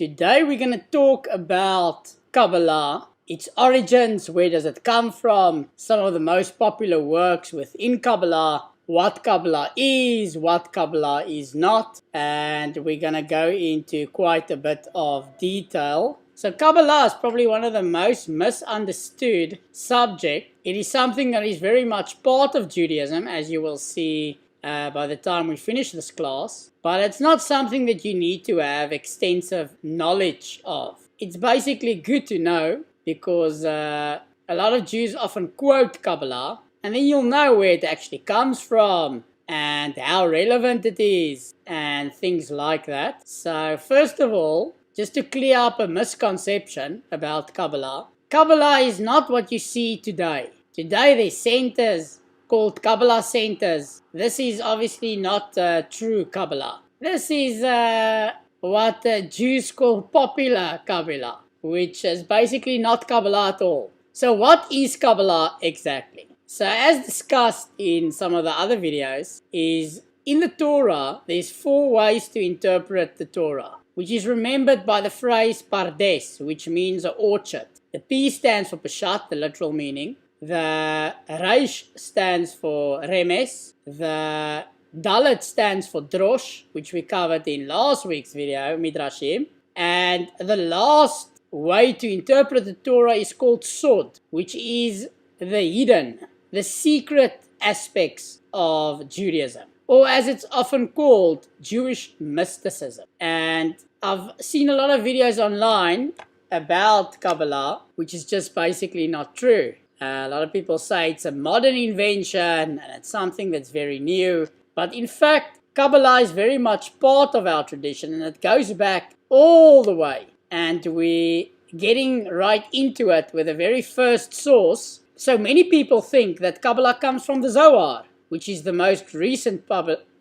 Today we're going to talk about Kabbalah, its origins, where does it come from, some of the most popular works within Kabbalah, what Kabbalah is not, and we're going to go into quite a bit of detail. So Kabbalah is probably one of the most misunderstood subjects. It is something that is very much part of Judaism, as you will see by the time we finish this class, but it's not something that you need to have extensive knowledge of. It's basically good to know because a lot of Jews often quote Kabbalah, and then you'll know where it actually comes from and how relevant it is and things like that. So first of all, just to clear up a misconception about Kabbalah, Kabbalah is not what you see today. Today there's centers called Kabbalah centers. This is obviously not true Kabbalah. This is what Jews call popular Kabbalah, which is basically not Kabbalah at all. So what is Kabbalah exactly? So as discussed in some of the other videos, is in the Torah, there's 4 ways to interpret the Torah, which is remembered by the phrase pardes, which means an orchard. The P stands for Peshat, the literal meaning. The Reish stands for Remes. The Dalet stands for Drosh, which we covered in last week's video, Midrashim. And the last way to interpret the Torah is called Sod, which is the hidden, the secret aspects of Judaism, or as it's often called, Jewish Mysticism. And I've seen a lot of videos online about Kabbalah, which is just basically not true. A lot of people say it's a modern invention and it's something that's very new. But in fact, Kabbalah is very much part of our tradition and it goes back all the way. And we're getting right into it with the very first source. So many people think that Kabbalah comes from the Zohar, which is the most recent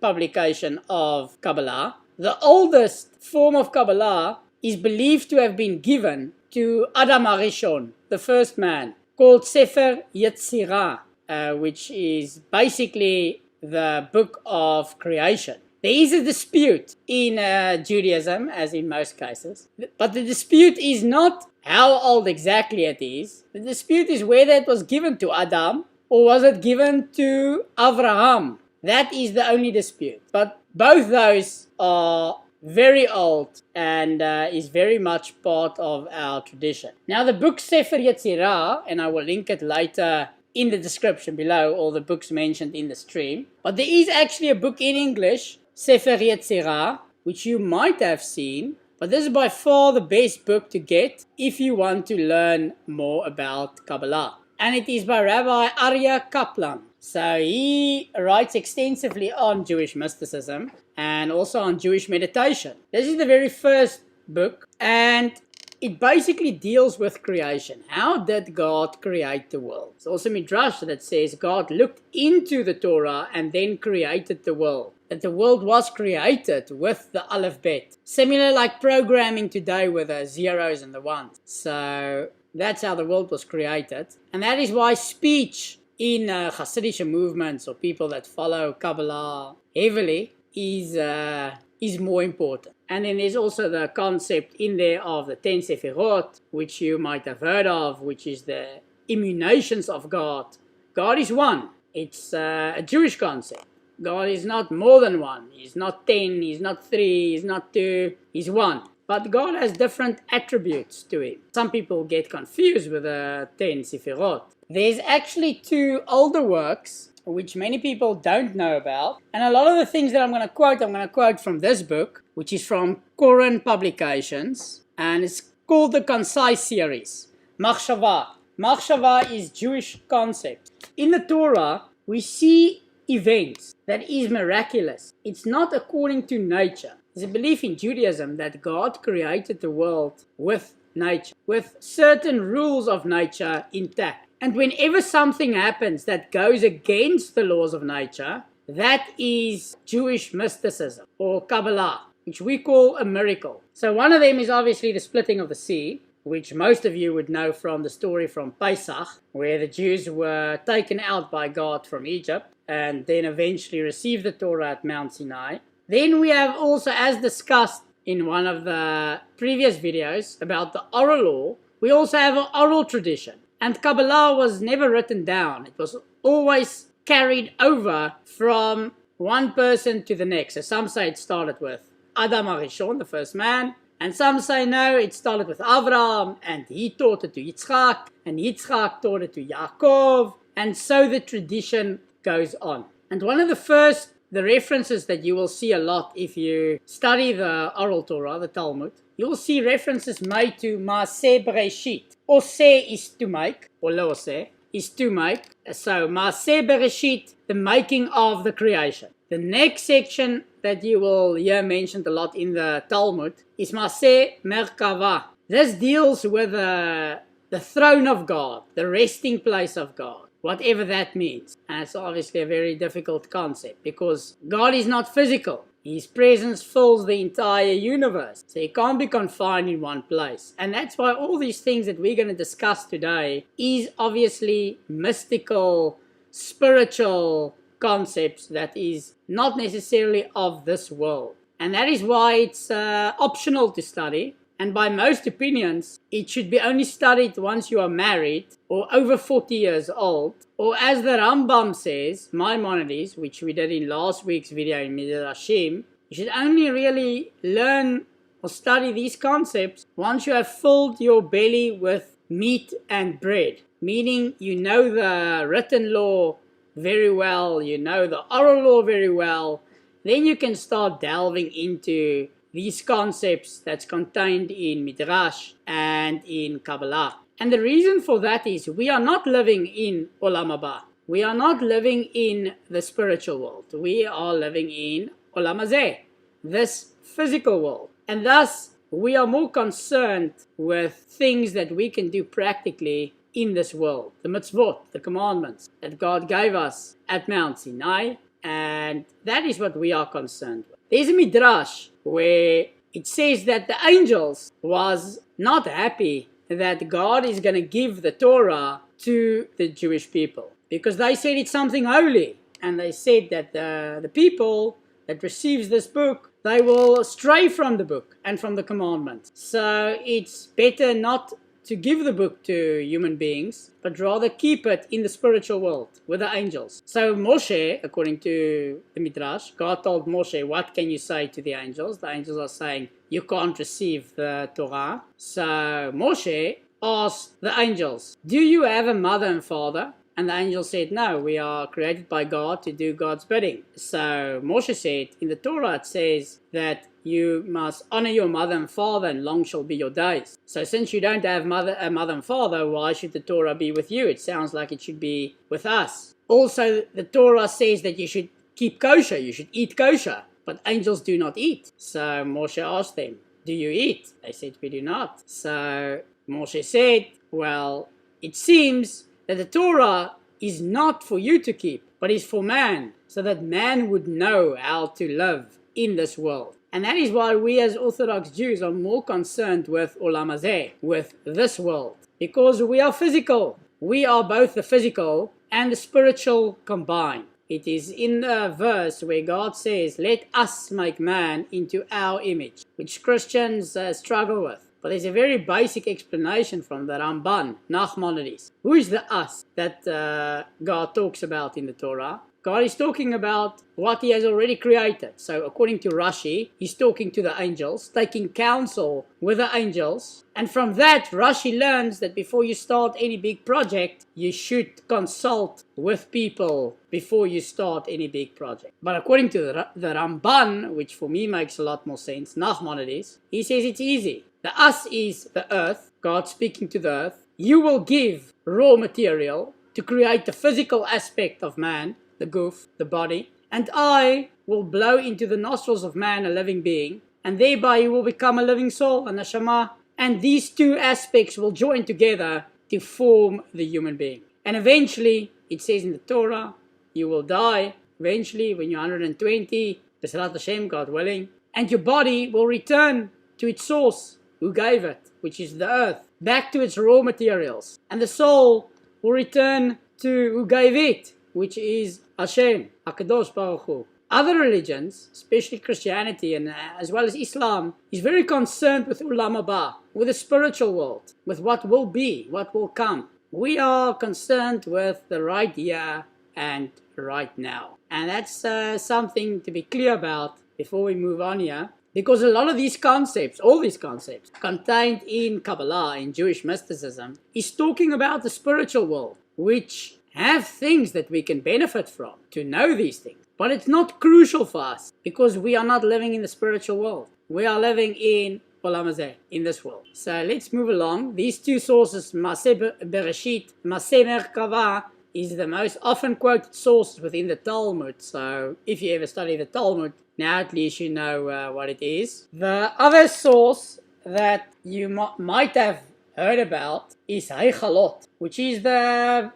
publication of Kabbalah. The oldest form of Kabbalah is believed to have been given to Adam HaRishon, the first man, called Sefer Yitzirah, which is basically the book of creation. There is a dispute in Judaism, as in most cases, but the dispute is not how old exactly it is. The dispute is whether it was given to Adam or was it given to Avraham. That is the only dispute. But both those are very old and is very much part of our tradition. Now the book Sefer Yetzirah, and I will link it later in the description below, all the books mentioned in the stream. But there is actually a book in English, Sefer Yetzirah, which you might have seen. But this is by far the best book to get if you want to learn more about Kabbalah. And it is by Rabbi Aryeh Kaplan. So he writes extensively on Jewish mysticism and also on Jewish meditation. This is the very first book and it basically deals with creation. How did God create the world? It's also Midrash that says God looked into the Torah and then created the world. That the world was created with the Aleph Bet. Similar like programming today with the zeros and the ones. So that's how the world was created. And that is why speech in Hasidic movements or people that follow Kabbalah heavily is more important. And then there's also the concept in there of the 10 Sefirot, which you might have heard of, which is the emanations of God. God is one. It's a Jewish concept. God is not more than one. He's not 10, he's not 3, he's not 2, he's one. But God has different attributes to him. Some people get confused with the 10 Sefirot. There's actually 2 older works which many people don't know about. And a lot of the things that I'm going to quote from this book, which is from Koren Publications. And it's called the Concise Series. Machshava. Machshava is Jewish concept. In the Torah, we see events that is miraculous. It's not according to nature. There's a belief in Judaism that God created the world with nature, with certain rules of nature intact. And whenever something happens that goes against the laws of nature, that is Jewish mysticism or Kabbalah, which we call a miracle. So one of them is obviously the splitting of the sea, which most of you would know from the story from Pesach, where the Jews were taken out by God from Egypt and then eventually received the Torah at Mount Sinai. Then we have also, as discussed in one of the previous videos about the oral law, we also have an oral tradition. And Kabbalah was never written down. It was always carried over from one person to the next. So some say it started with Adam HaRishon, the first man, and some say no, it started with Avraham, and he taught it to Yitzchak, and Yitzchak taught it to Yaakov, and so the tradition goes on. And one of the references that you will see a lot if you study the oral Torah, the Talmud, you'll see references made to Maaseh Bereishit. Oseh is to make, or lo oseh, is to make. So Maaseh Bereishit, the making of the creation. The next section that you will hear mentioned a lot in the Talmud is Maaseh Merkava. This deals with the throne of God, the resting place of God, whatever that means. And it's obviously a very difficult concept because God is not physical. His presence fills the entire universe. So he can't be confined in one place. And that's why all these things that we're going to discuss today is obviously mystical, spiritual concepts that is not necessarily of this world. And that is why it's optional to study. And by most opinions, it should be only studied once you are married or over 40 years old. Or as the Rambam says, Maimonides, which we did in last week's video in Midrashim, you should only really learn or study these concepts once you have filled your belly with meat and bread. Meaning you know the written law very well, you know the oral law very well. Then you can start delving into these concepts that's contained in Midrash and in Kabbalah. And the reason for that is we are not living in Olam Haba. We are not living in the spiritual world. We are living in Olam Hazeh, this physical world. And thus, we are more concerned with things that we can do practically in this world. The mitzvot, the commandments that God gave us at Mount Sinai. And that is what we are concerned with. There's a midrash where it says that the angels was not happy that God is going to give the Torah to the Jewish people because they said it's something holy, and they said that the people that receives this book, they will stray from the book and from the commandments. So it's better not to give the book to human beings, but rather keep it in the spiritual world with the angels. So Moshe, according to the Midrash, God told Moshe, what can you say to the angels? The angels are saying, you can't receive the Torah. So Moshe asked the angels, do you have a mother and father? And the angels said, no, we are created by God to do God's bidding. So Moshe said, in the Torah it says that you must honor your mother and father, and long shall be your days. So since you don't have a mother and father, why should the Torah be with you? It sounds like it should be with us. Also, the Torah says that you should keep kosher, you should eat kosher, but angels do not eat. So Moshe asked them, do you eat? They said, we do not. So Moshe said, well, it seems that the Torah is not for you to keep, but is for man, so that man would know how to live in this world. And that is why we as Orthodox Jews are more concerned with Olam Hazeh, with this world, because we are physical. We are both the physical and the spiritual combined. It is in the verse where God says, let us make man into our image, which Christians struggle with. But there's a very basic explanation from the Ramban, Nachmanides. Who is the us that God talks about in the Torah? God is talking about what he has already created. So according to Rashi, he's talking to the angels, taking counsel with the angels. And from that, Rashi learns that before you start any big project, you should consult with people before you start any big project. But according to the Ramban, which for me makes a lot more sense, Nachmanides, he says it's easy. The us is the earth, God speaking to the earth. You will give raw material to create the physical aspect of man, the goof, the body, and I will blow into the nostrils of man a living being, and thereby he will become a living soul, a neshama, and these two aspects will join together to form the human being. And eventually, it says in the Torah, you will die, eventually when you're 120, B'ezrat Hashem, God willing, and your body will return to its source, who gave it, which is the earth, back to its raw materials, and the soul will return to who gave it, which is Hashem, HaKadosh Baruch Hu. Other religions, especially Christianity and as well as Islam, is very concerned with Ulam Haba, with the spiritual world, with what will be, what will come. We are concerned with the right here and right now. And that's something to be clear about before we move on here. Because a lot of these concepts, all these concepts, contained in Kabbalah, in Jewish mysticism, is talking about the spiritual world, which have things that we can benefit from, to know these things. But it's not crucial for us, because we are not living in the spiritual world. We are living in Maaseh, in this world. So let's move along. These two sources, Maaseh Bereishit, Maaseh Merkava, is the most often quoted source within the Talmud. So if you ever study the Talmud, now at least you know what it is. The other source that you might have heard about is Heichalot, which is the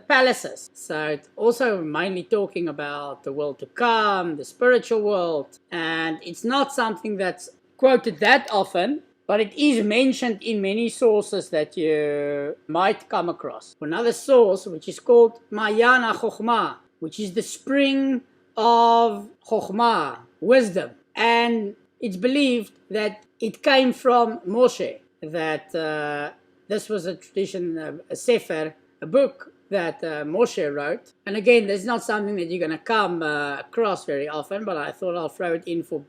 palaces. So it's also mainly talking about the world to come, the spiritual world, and it's not something that's quoted that often, but it is mentioned in many sources that you might come across. Another source, which is called Maayan Chochmah, which is the spring of Chochmah, wisdom. And it's believed that it came from Moshe, that this was a tradition, a Sefer, a book that Moshe wrote. And again, this is not something that you're going to come across very often, but I thought I'll throw it in for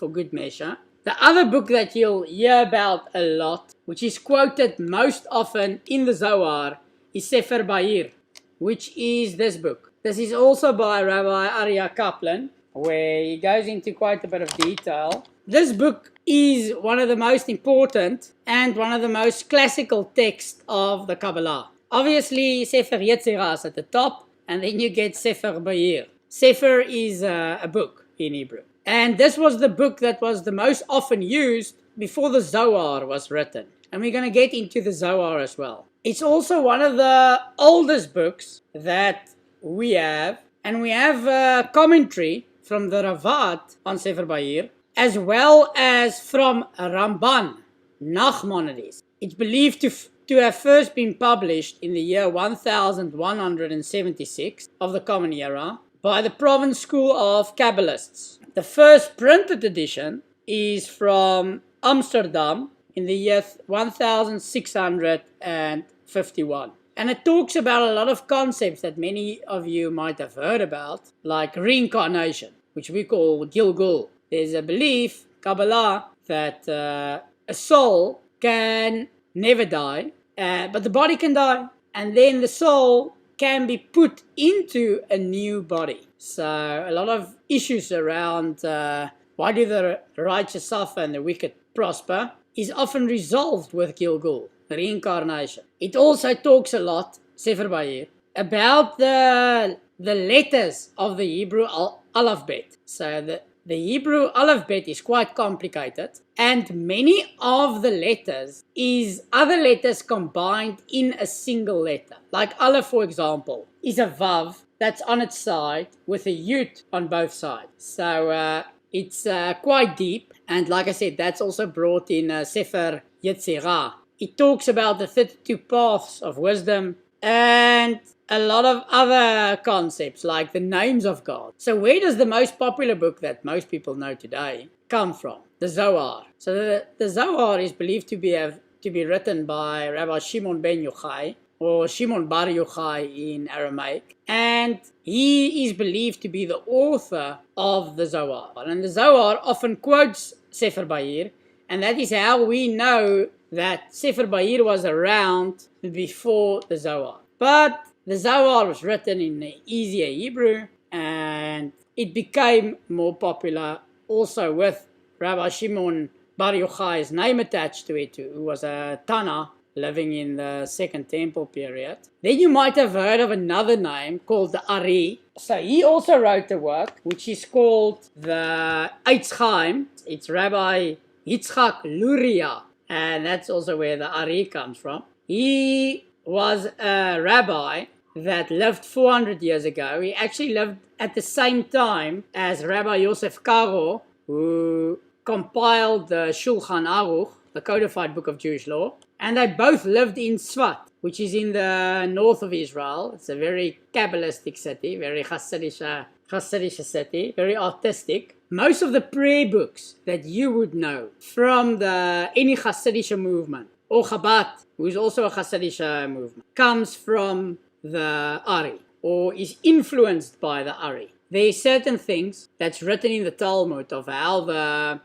good measure. The other book that you'll hear about a lot, which is quoted most often in the Zohar, is Sefer Bahir, which is this book. This is also by Rabbi Aryeh Kaplan, where he goes into quite a bit of detail. This book is one of the most important and one of the most classical texts of the Kabbalah. Obviously, Sefer Yitzirah is at the top, and then you get Sefer Bahir. Sefer is a book in Hebrew. And this was the book that was the most often used before the Zohar was written. And we're going to get into the Zohar as well. It's also one of the oldest books that we have. And we have a commentary from the Ravad on Sefer Bahir, as well as from Ramban, Nachmanides. It's believed to have first been published in the year 1176 of the Common Era by the Province School of Kabbalists. The first printed edition is from Amsterdam in the year 1651. And it talks about a lot of concepts that many of you might have heard about, like reincarnation, which we call Gilgul. There's a belief, Kabbalah, that a soul can never die, but the body can die. And then the soul can be put into a new body. So a lot of issues around why do the righteous suffer and the wicked prosper is often resolved with Gilgul, reincarnation. It also talks a lot, Sefer Bahir, about the letters of the Hebrew alphabet. So the Hebrew alphabet is quite complicated, and many of the letters is other letters combined in a single letter. Like Aleph, for example, is a Vav that's on its side with a Yud on both sides. So it's quite deep, and like I said, that's also brought in Sefer Yitzirah. It talks about the 32 paths of wisdom and a lot of other concepts like the names of God. So where does the most popular book that most people know today come from? The Zohar. So the Zohar is believed to be written by Rabbi Shimon ben Yochai, or Shimon bar Yochai in Aramaic, and he is believed to be the author of the Zohar. And the Zohar often quotes Sefer Bahir, and that is how we know that Sefer Bahir was around before the Zohar. But the Zohar was written in easier Hebrew, and it became more popular also with Rabbi Shimon bar Yochai's name attached to it, who was a Tana living in the Second Temple period. Then you might have heard of another name called the Ari. So he also wrote a work which is called the Eitz Chaim. It's Rabbi Yitzchak Luria, and that's also where the Ari comes from. He was a rabbi that lived 400 years ago. He actually lived at the same time as Rabbi Yosef Karo, who compiled the Shulchan Aruch, the codified book of Jewish law. And they both lived in Tzfat, which is in the north of Israel. It's a very Kabbalistic city, very Hasidic Hasidic city, very artistic. Most of the prayer books that you would know from any Hasidic movement, or Chabad, who is also a Hasidic movement, comes from the Ari, or is influenced by the Ari. There are certain things that's written in the Talmud of how the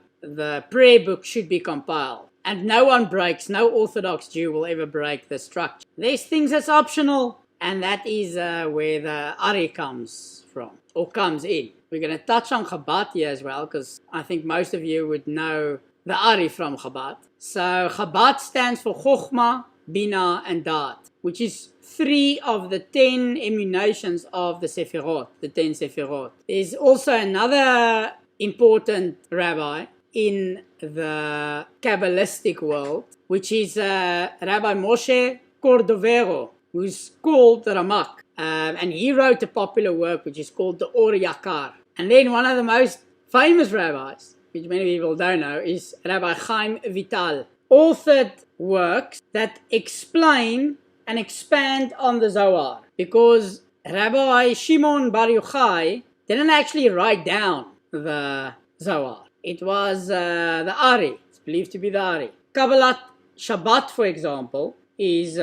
prayer book should be compiled. And no Orthodox Jew will ever break the structure. There's things that's optional, and that is where the Ari comes from, or comes in. We're going to touch on Chabad here as well, because I think most of you would know the Ari from Chabad. So Chabad stands for Chochmah, Bina, and Daat, which is 3 of the 10 emanations of the Sefirot, the 10 Sefirot. There's also another important rabbi in the Kabbalistic world, which is Rabbi Moshe Cordovero, who's called the Ramak. And he wrote a popular work which is called the Or Yakar. And then one of the most famous rabbis, which many people don't know, is Rabbi Chaim Vital, authored works that explain and expand on the Zohar. Because Rabbi Shimon Bar Yochai didn't actually write down the Zohar. It was the Ari. It's believed to be the Ari. Kabbalat Shabbat, for example, is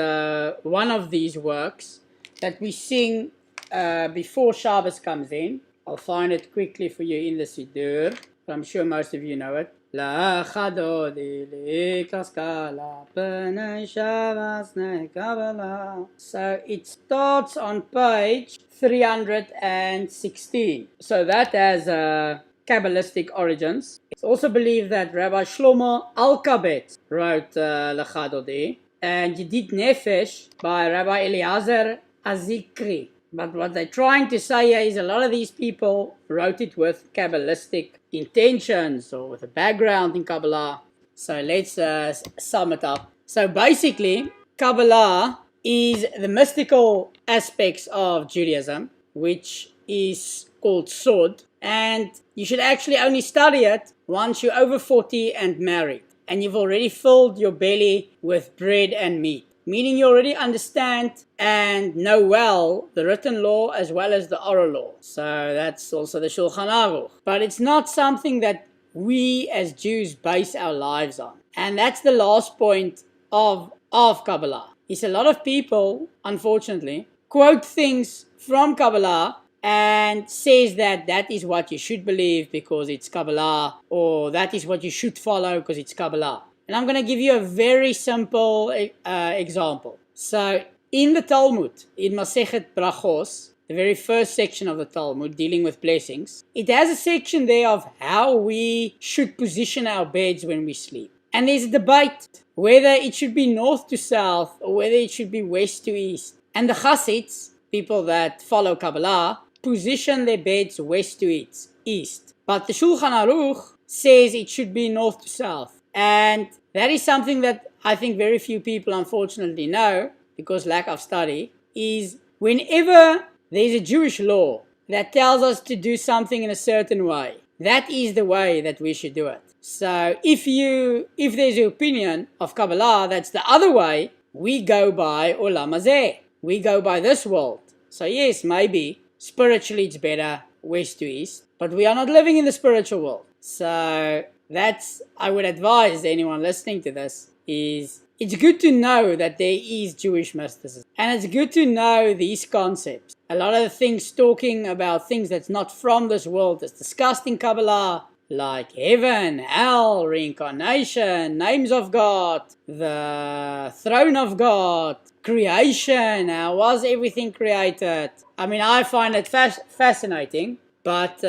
one of these works that we sing before Shabbos comes in. I'll find it quickly for you in the Siddur, but I'm sure most of you know it. Lecha Dodi, Kabbalah. So it starts on page 316. So that has Kabbalistic origins. It's also believed that Rabbi Shlomo Alkabetz wrote Lecha Dodi, and Yedid Nefesh by Rabbi Eliezer Azikri. But what they're trying to say here is a lot of these people wrote it with Kabbalistic intentions or with a background in Kabbalah. So let's sum it up. So basically, Kabbalah is the mystical aspects of Judaism, which is called Sod, and you should actually only study it once you're over 40 and married, and you've already filled your belly with bread and meat. Meaning you already understand and know well the written law as well as the oral law. So that's also the Shulchan Aruch. But it's not something that we as Jews base our lives on. And that's the last point of Kabbalah. Is a lot of people, unfortunately, quote things from Kabbalah and says that that is what you should believe because it's Kabbalah, or that is what you should follow because it's Kabbalah. And I'm going to give you a very simple example. So, in the Talmud, in Masechet Brachos, the very first section of the Talmud dealing with blessings, it has a section there of how we should position our beds when we sleep. And there's a debate whether it should be north to south or whether it should be west to east. And the Chassids, people that follow Kabbalah, position their beds west to east. But the Shulchan Aruch says it should be north to south. And that is something that I think very few people unfortunately know, because lack of study, is whenever there's a Jewish law that tells us to do something in a certain way, that is the way that we should do it. So if there's an opinion of Kabbalah that's the other way, we go by Olam Hazeh. We go by this world. So yes, maybe spiritually it's better west to east, but we are not living in the spiritual world. So that's, I would advise anyone listening to this, is it's good to know that there is Jewish mysticism. And it's good to know these concepts. A lot of the things talking about things that's not from this world that's discussed in Kabbalah, like heaven, hell, reincarnation, names of God, the throne of God, creation, how was everything created. I mean, I find it fascinating, but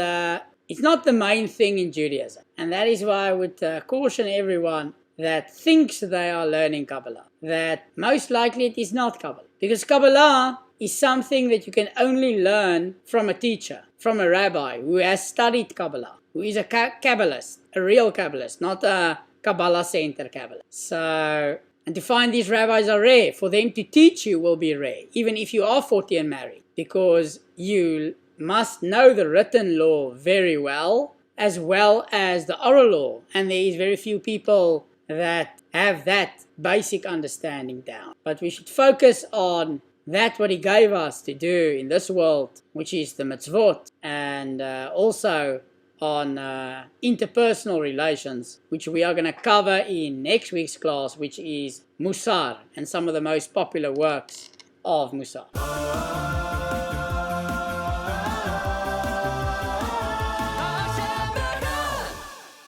it's not the main thing in Judaism. And that is why I would caution everyone that thinks they are learning Kabbalah, that most likely it is not Kabbalah. Because Kabbalah is something that you can only learn from a teacher, from a rabbi who has studied Kabbalah, who is a Kabbalist, a real Kabbalist, not a Kabbalah Center Kabbalist. So, and to find these rabbis are rare. For them to teach you will be rare, even if you are 40 and married, because you must know the written law very well as the oral law. And there is very few people that have that basic understanding down. But we should focus on that what he gave us to do in this world, which is the mitzvot, and also on interpersonal relations, which we are going to cover in next week's class, which is Musar and some of the most popular works of Musar.